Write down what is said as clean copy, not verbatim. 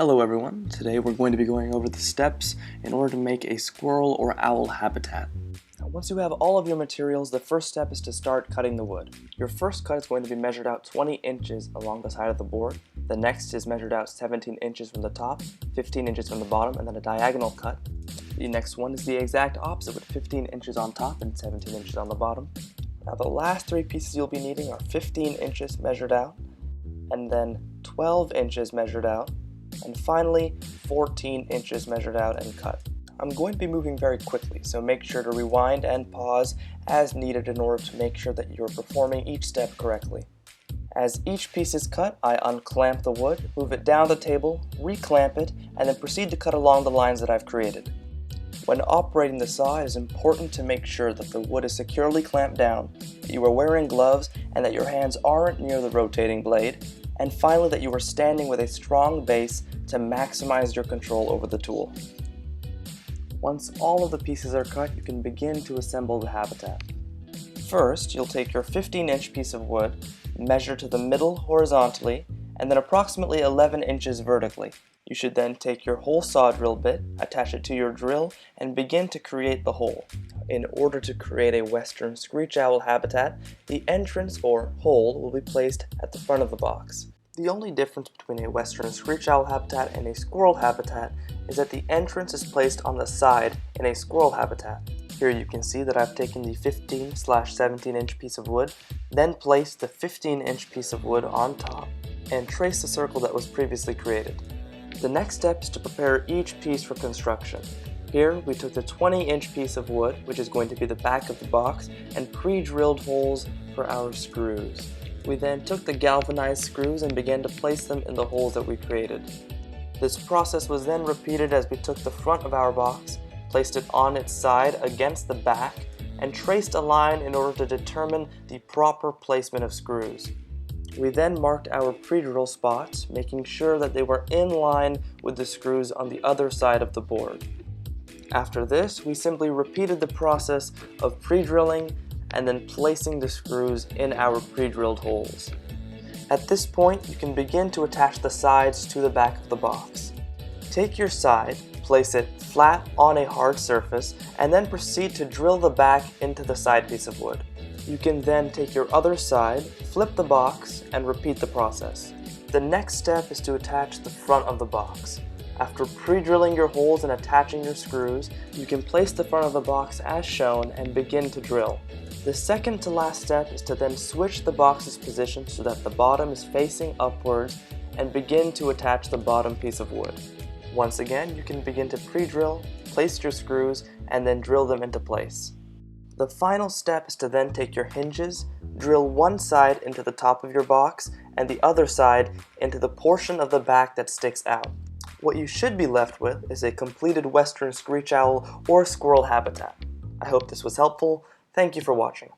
Hello everyone, today we're going to be going over the steps in order to make a squirrel or owl habitat. Now, once you have all of your materials, the first step is to start cutting the wood. Your first cut is going to be measured out 20 inches along the side of the board. The next is measured out 17 inches from the top, 15 inches from the bottom, and then a diagonal cut. The next one is the exact opposite with 15 inches on top and 17 inches on the bottom. Now the last three pieces you'll be needing are 15 inches measured out, and then 12 inches measured out, and finally 14 inches measured out and cut. I'm going to be moving very quickly, so make sure to rewind and pause as needed in order to make sure that you're performing each step correctly. As each piece is cut, I unclamp the wood, move it down the table, reclamp it, and then proceed to cut along the lines that I've created. When operating the saw, it is important to make sure that the wood is securely clamped down, that you are wearing gloves, and that your hands aren't near the rotating blade, and finally that you are standing with a strong base to maximize your control over the tool. Once all of the pieces are cut, you can begin to assemble the habitat. First, you'll take your 15-inch piece of wood, measure to the middle horizontally, and then approximately 11 inches vertically. You should then take your hole saw drill bit, attach it to your drill, and begin to create the hole. In order to create a western screech-owl habitat, the entrance or hole will be placed at the front of the box. The only difference between a western screech-owl habitat and a squirrel habitat is that the entrance is placed on the side in a squirrel habitat. Here you can see that I've taken the 15/17-inch piece of wood, then placed the 15-inch piece of wood on top, and traced the circle that was previously created. The next step is to prepare each piece for construction. Here we took the 20-inch piece of wood, which is going to be the back of the box, and pre-drilled holes for our screws. We then took the galvanized screws and began to place them in the holes that we created. This process was then repeated as we took the front of our box, placed it on its side against the back, and traced a line in order to determine the proper placement of screws. We then marked our pre-drill spots, making sure that they were in line with the screws on the other side of the board. After this, we simply repeated the process of pre-drilling and then placing the screws in our pre-drilled holes. At this point, you can begin to attach the sides to the back of the box. Take your side, place it flat on a hard surface, and then proceed to drill the back into the side piece of wood. You can then take your other side, flip the box, and repeat the process. The next step is to attach the front of the box. After pre-drilling your holes and attaching your screws, you can place the front of the box as shown and begin to drill. The second to last step is to then switch the box's position so that the bottom is facing upwards and begin to attach the bottom piece of wood. Once again, you can begin to pre-drill, place your screws, and then drill them into place. The final step is to then take your hinges, drill one side into the top of your box and the other side into the portion of the back that sticks out. What you should be left with is a completed western screech-owl or squirrel habitat. I hope this was helpful. Thank you for watching.